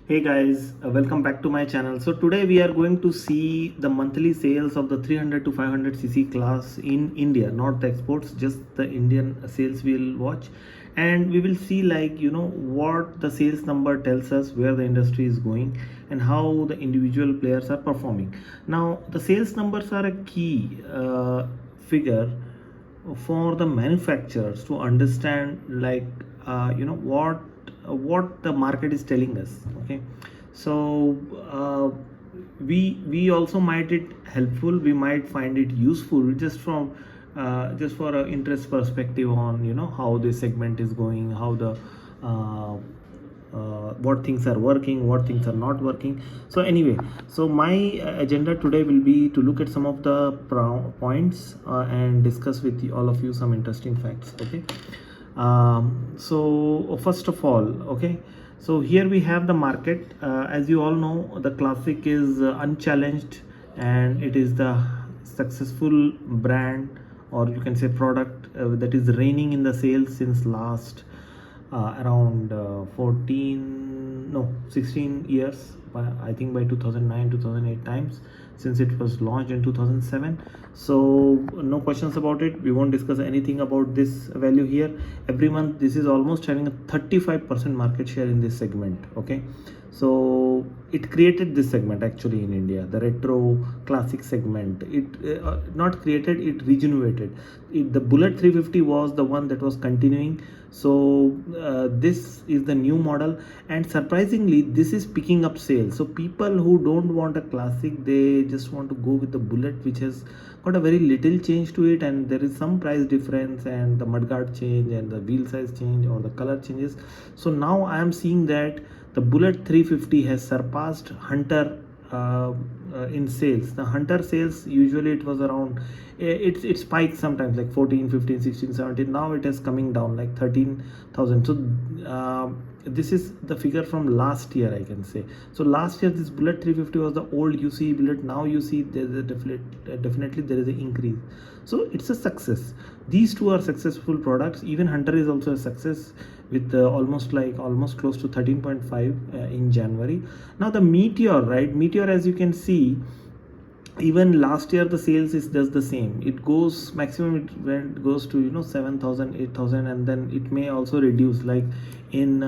Hey guys, welcome back to my channel. So today we are going to see the monthly sales of the 300 to 500cc class in India, not the exports, just the Indian sales we'll watch. And we will see what the sales number tells us, where the industry is going and how the individual players are performing. Now the sales numbers are a key figure for the manufacturers to understand what the market is telling us. Okay, so we also might it helpful, we might find it useful just for a interest perspective on how this segment is going, how the what things are working, what things are not working. So anyway, so my agenda today will be to look at some of the points and discuss with all of you some interesting facts. Okay, so first of all, okay, so here we have the market. As you all know, the Classic is unchallenged, and it is the successful brand, or you can say product, that is reigning in the sales since last around 16 years. I think by 2009 2008 times, since it was launched in 2007. So no questions about it, we won't discuss anything about this value here. Every month this is almost having a 35% market share in this segment. Okay, so it created this segment actually in India, the retro classic segment. It not created, it regenerated it. The Bullet 350 was the one that was continuing. So this is the new model, and surprisingly this is picking up sales. So people who don't want a classic, they just want to go with the Bullet, which has got a very little change to it, and there is some price difference, and the mudguard change and the wheel size change or the color changes. So now I am seeing that the Bullet 350 has surpassed Hunter in sales. The Hunter sales, usually it was around, it spikes sometimes like 14, 15, 16, 17. Now it is coming down like 13,000. So this is the figure from last year, I can say. So last year this Bullet 350 was the old UC Bullet. Now you see there's a definitely there is an increase. So it's a success. These two are successful products. Even Hunter is also a success with almost close to 13.5 in January. Now the Meteor, right? Meteor, as you can see, even last year the sales is just the same. It goes maximum, it goes to 7,000, 8,000, and then it may also reduce. Like in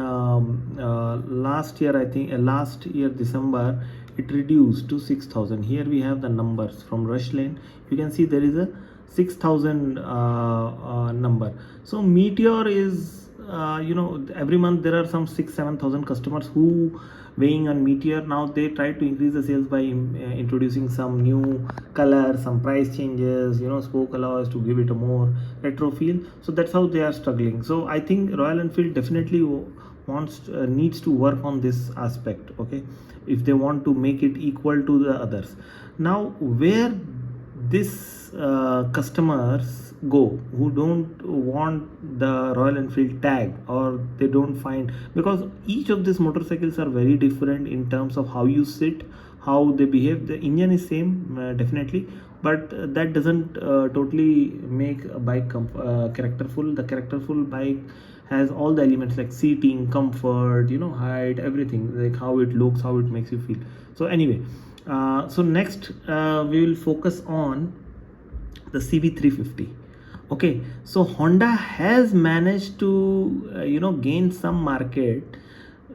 last year, I think last year December, it reduced to 6,000. Here we have the numbers from Rushlane. You can see there is a 6,000 number. So Meteor is every month there are some 6-7,000 customers who weighing on Meteor. Now they try to increase the sales by introducing some new color, some price changes, spoke alloys to give it a more retro feel. So that's how they are struggling. So I think Royal Enfield definitely needs to work on this aspect. Okay, if they want to make it equal to the others. Now where this customers go who don't want the Royal Enfield tag, or they don't find, because each of these motorcycles are very different in terms of how you sit, how they behave. The engine is same, definitely, but that doesn't totally make a bike characterful. The characterful bike has all the elements like seating, comfort, height, everything, like how it looks, how it makes you feel. So anyway, so next we will focus on the CB350. Okay, so Honda has managed to gain some market.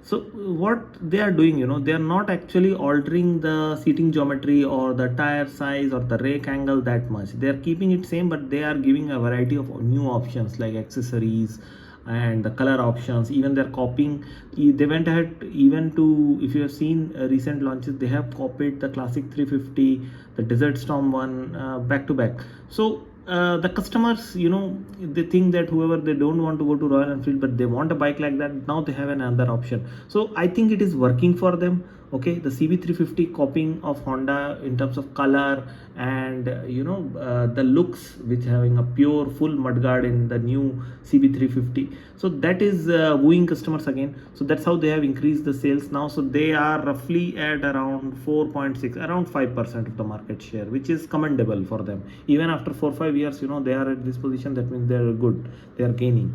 So what they are doing, they are not actually altering the seating geometry or the tire size or the rake angle that much. They are keeping it same, but they are giving a variety of new options like accessories and the color options. Even they're copying, they went ahead even to, if you have seen recent launches, they have copied the Classic 350, the Desert Storm one, back to back. So the customers, they think that whoever, they don't want to go to Royal Enfield but they want a bike like that, now they have another option. So I think it is working for them. Okay, the CB350 copying of Honda in terms of color and the looks, which having a pure full mudguard in the new CB350. So that is wooing customers again. So that's how they have increased the sales now. So they are roughly at around 4.6, around 5% of the market share, which is commendable for them. Even after 4-5 years, they are at this position. That means they are good, they are gaining.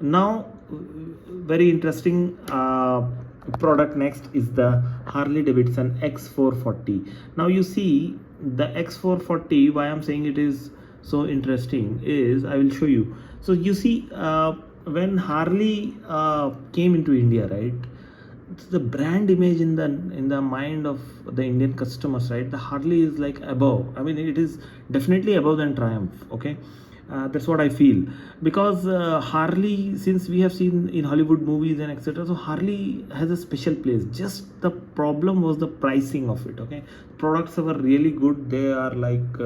Now very interesting product next is the Harley-Davidson X440. Now you see the X440, why I'm saying it is so interesting is I will show you. So you see when Harley came into India, right, the brand image in the mind of the Indian customers, right, the Harley is like above. I mean, it is definitely above than Triumph. Okay, that's what I feel, because Harley, since we have seen in Hollywood movies and etc., so Harley has a special place. Just the problem was the pricing of it. Okay, products were really good. They are like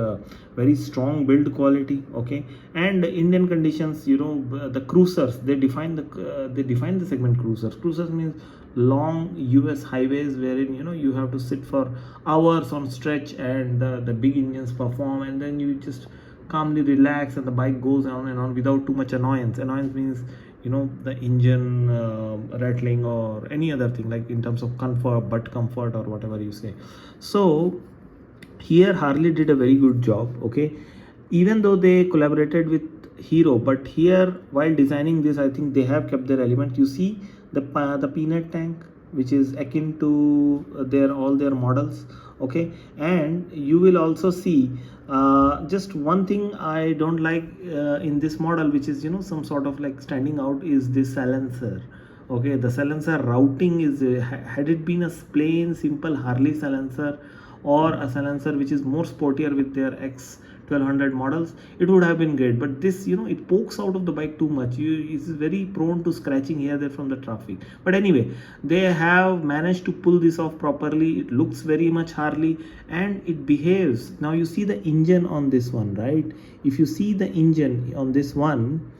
very strong build quality. Okay, and Indian conditions, you know, the cruisers, they define the segment cruisers. Cruisers means long US highways wherein, you know, you have to sit for hours on stretch and the big engines perform, and then you just calmly relax and the bike goes on and on without too much annoyance. Annoyance means, you know, the engine rattling or any other thing, like in terms of comfort, butt comfort or whatever you say. So here Harley did a very good job. Okay, even though they collaborated with Hero, but here while designing this, I think they have kept their element. You see the peanut tank, which is akin to their all their models. Okay, and you will also see just one thing I don't like in this model, which is, you know, some sort of like standing out, is this silencer. Okay, the silencer routing is had it been a plain simple Harley silencer, or a silencer which is more sportier with their X 1200 models, it would have been great. But this, you know, it pokes out of the bike too much. It is very prone to scratching here there from the traffic. But anyway, they have managed to pull this off properly. It looks very much Harley and it behaves. Now you see the engine on this one, right? If you see the engine on this one,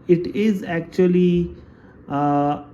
it is actually a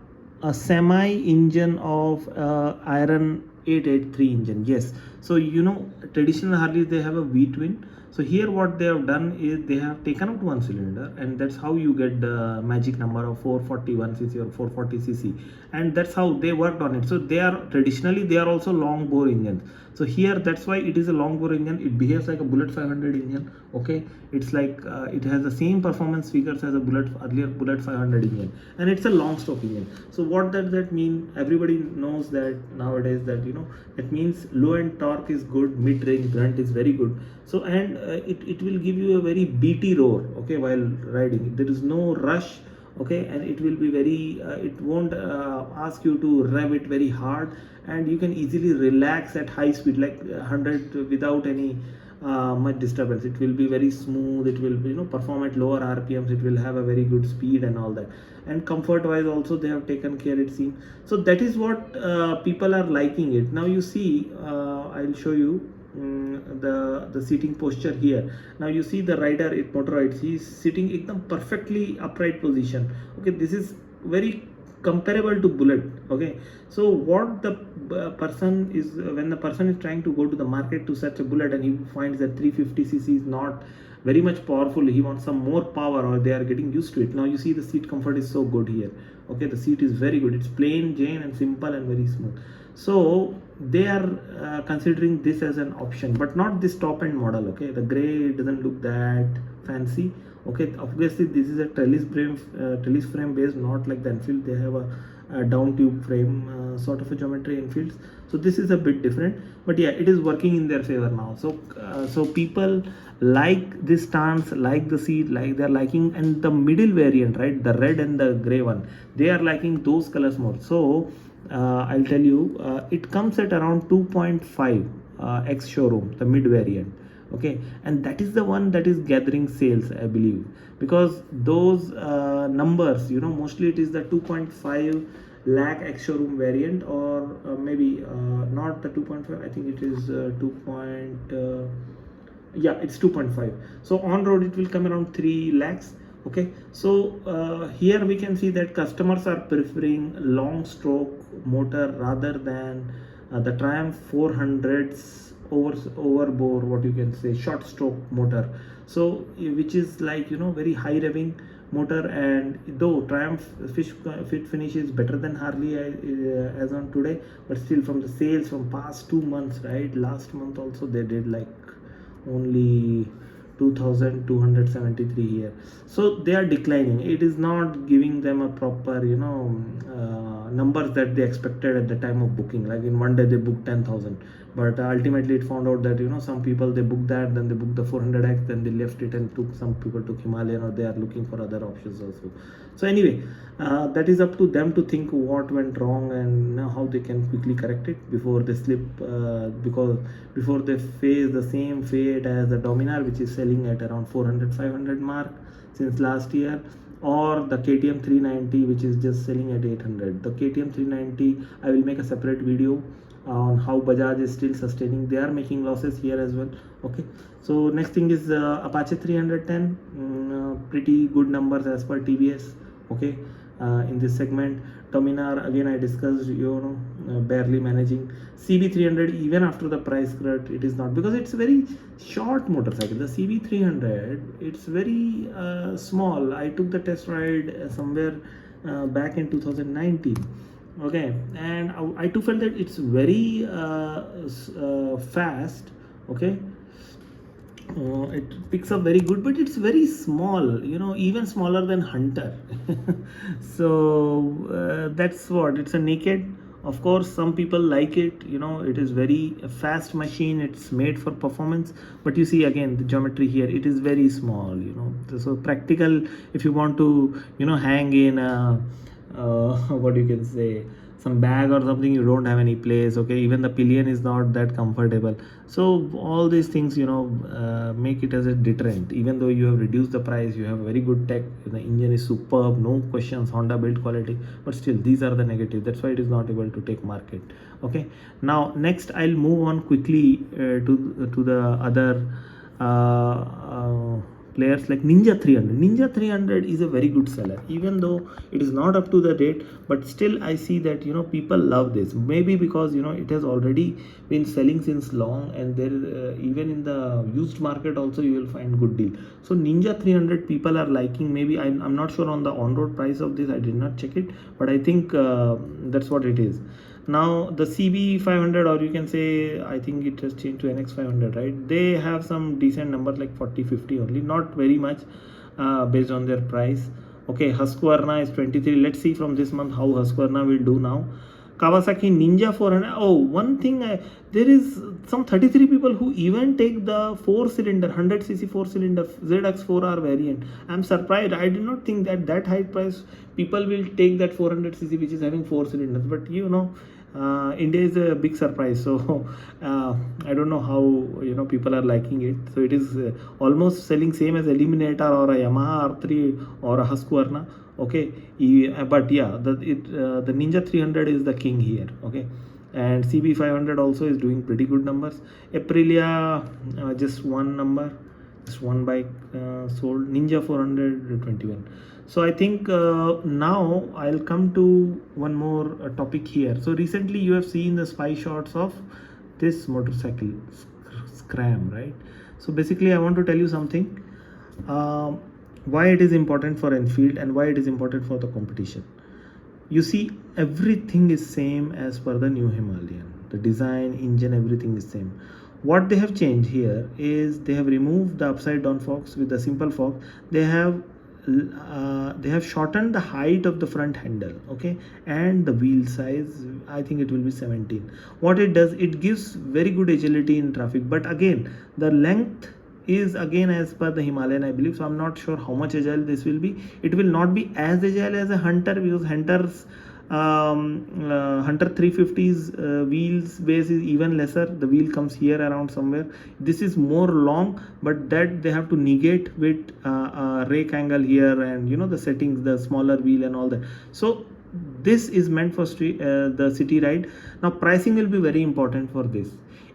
semi engine of iron 883 engine. Yes, so you know, traditional Harleys, they have a V twin. So here what they have done is they have taken out one cylinder, and that's how you get the magic number of 441cc or 440cc, and that's how they worked on it. So they are traditionally, they are also long bore engines. So here that's why it is a long bore engine. It behaves like a Bullet 500 engine. Okay, it's like it has the same performance figures as a earlier Bullet 500 engine, and it's a long stroke engine. So what does that mean? Everybody knows that nowadays, that, you know, it means low end torque is good, mid range grunt is very good. So and it will give you a very beaty roar, okay, while riding. There is no rush. Okay, and it will be very it won't ask you to rev it very hard, and you can easily relax at high speed like 100 without any much disturbance. It will be very smooth. It will, you know, perform at lower RPMs. It will have a very good speed and all that. And comfort wise also they have taken care, it seems. So that is what people are liking it. Now you see, I'll show you the seating posture here. Now you see the rider, it motorides, he is sitting in the perfectly upright position. Okay, this is very comparable to Bullet. Okay, so what the person is, when the person is trying to go to the market to search a Bullet, and he finds that 350cc is not very much powerful, he wants some more power, or they are getting used to it. Now you see the seat comfort is so good here. Okay, the seat is very good. It's plain Jane and simple and very smooth. So they are considering this as an option, but not this top end model. Okay, the gray doesn't look that fancy. Okay, obviously this is a trellis frame based, not like the Enfield. They have a down tube frame sort of a geometry Enfields. So this is a bit different, but yeah, it is working in their favor now. So so people like this stance, like the seat, like they're liking, and the middle variant, right, the red and the gray one, they are liking those colors more. So I'll tell you, it comes at around 2.5 X showroom, the mid variant. Okay, and that is the one that is gathering sales, I believe, because those numbers, you know, mostly it is the 2.5 lakh X showroom variant, or maybe not the 2.5. I think it is 2. Yeah, it's 2.5. So on road it will come around 3 lakhs. Okay, so here we can see that customers are preferring long stroke motor rather than the Triumph 400s overbore, what you can say, short stroke motor. So which is like, you know, very high revving motor. And though Triumph fit finish is better than Harley as on today, but still from the sales from past 2 months, right, last month also they did like only 2273 here. So they are declining. It is not giving them a proper, you know, numbers that they expected at the time of booking. Like in one day they booked 10,000, but ultimately it found out that some people they booked that, then they booked the 400x, then they left it and some people took Himalayan, or they are looking for other options also. So anyway, that is up to them to think what went wrong and how they can quickly correct it before they slip, because before they face the same fate as the Dominar, which is selling at around 400-500 mark since last year, or the KTM 390, which is just selling at 800. The KTM 390, I will make a separate video on how Bajaj is still sustaining. They are making losses here as well. Okay, so next thing is Apache 310, pretty good numbers as per TBS. Okay, in this segment. Dominar, again I discussed, barely managing. CB300, even after the price cut, it is not, because it's a very short motorcycle. The CB300, it's very small. I took the test ride somewhere back in 2019. Okay, and I too felt that it's very fast. Okay, it picks up very good, but it's very small, even smaller than Hunter. So that's what, it's a naked. Of course, some people like it, it is very fast machine, it's made for performance, but you see again the geometry here, it is very small, so practical if you want to hang in a what you can say, some bag or something, you don't have any place. Okay, even the pillion is not that comfortable. So all these things make it as a deterrent. Even though you have reduced the price, you have very good tech, the engine is superb, no questions, Honda build quality, but still these are the negative. That's why it is not able to take market. Okay, now next I'll move on quickly to the other players like Ninja 300. Ninja 300 is a very good seller, even though it is not up to the date, but still I see that people love this. Maybe because it has already been selling since long, and there even in the used market also you will find good deal. So Ninja 300 people are liking. Maybe I'm not sure on the on-road price of this, I did not check it, but I think that's what it is. Now the CB500, or you can say, I think it has changed to NX500, right? They have some decent number like 40-50 only, not very much based on their price. Okay, Husqvarna is 23. Let's see from this month how Husqvarna will do now. Kawasaki Ninja 400. Oh, one thing, there is some 33 people who even take the 4-cylinder 100cc 4-cylinder ZX4R variant. I'm surprised. I did not think that that high price people will take that 400cc which is having 4 cylinders. But India is a big surprise. So I don't know how people are liking it. So it is almost selling same as Eliminator or a Yamaha R3 or a Husqvarna. Okay, but yeah, the Ninja 300 is the king here. Okay, and CB500 also is doing pretty good numbers. Aprilia, just one number, just one bike sold. Ninja 400, 21. So I think now I'll come to one more topic here. So recently you have seen the spy shots of this motorcycle scram, right? So basically I want to tell you something, why it is important for Enfield and why it is important for the competition. You see, everything is same as per the new Himalayan. The design, engine, everything is same. What they have changed here is they have removed the upside down forks with the simple fork. They have shortened the height of the front handle, okay, and the wheel size, I think it will be 17. What it does, it gives very good agility in traffic, but again the length is again as per the Himalayan, I believe. So I'm not sure how much agile this will be. It will not be as agile as a Hunter, because Hunter's Hunter 350's wheels base is even lesser. The wheel comes here around somewhere. This is more long, but that they have to negate with rake angle here, and the settings, the smaller wheel and all that. So this is meant for the city ride. Now pricing will be very important for this.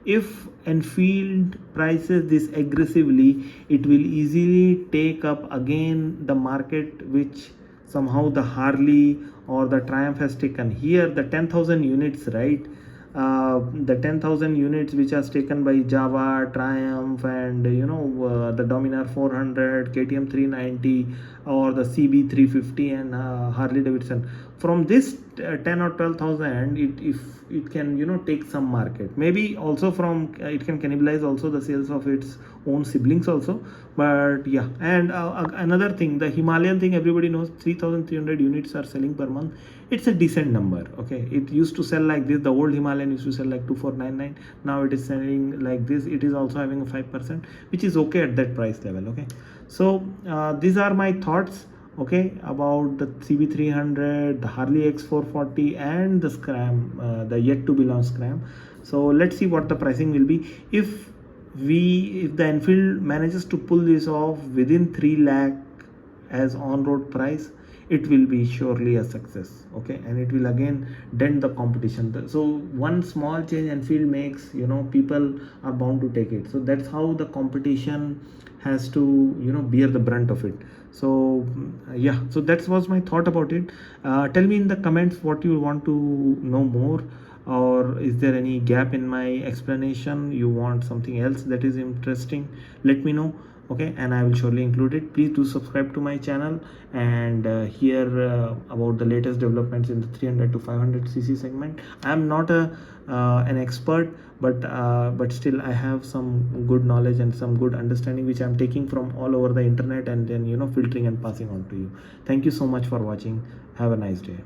If Enfield prices this aggressively, it will easily take up again the market which somehow the Harley or the Triumph has taken. Here the 10,000 units, right? The 10,000 units which are taken by Jawa, Triumph, and the Dominar 400, KTM 390, or the CB 350 and Harley-Davidson. From this 10 or 12,000, if it can take some market, maybe also from it can cannibalize also the sales of its own siblings also. But yeah, and another thing, the Himalayan thing, everybody knows 3,300 units are selling per month. It's a decent number. Okay, it used to sell like this. The old Himalayan used to sell like 2,499. Now it is selling like this. It is also having a 5%, which is okay at that price level. Okay, so these are my thoughts, okay, about the CB300, the Harley X440, and the scram, the yet to be launched scram. So let's see what the pricing will be. If the Enfield manages to pull this off within 3 lakh as on-road price, it will be surely a success. Okay, and it will again dent the competition. So one small change Enfield makes, people are bound to take it. So that's how the competition has to bear the brunt of it. So yeah, so that was my thought about it. Tell me in the comments what you want to know more, or is there any gap in my explanation, you want something else that is interesting, let me know. Okay, and I will surely include it. Please do subscribe to my channel and hear about the latest developments in the 300 to 500 cc segment. I am not an expert, but still I have some good knowledge and some good understanding which I am taking from all over the internet, and then filtering and passing on to you. Thank you so much for watching. Have a nice day.